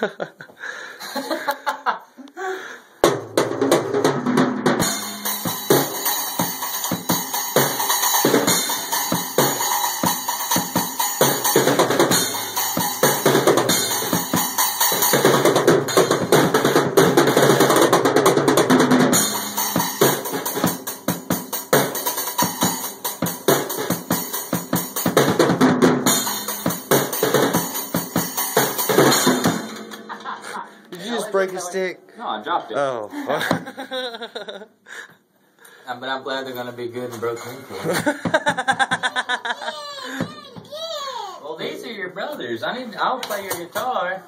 Did you just break a stick? No, I dropped it. Oh. But I'm glad they're going to be good and broken into. Well, these are your brothers. I'll play your guitar.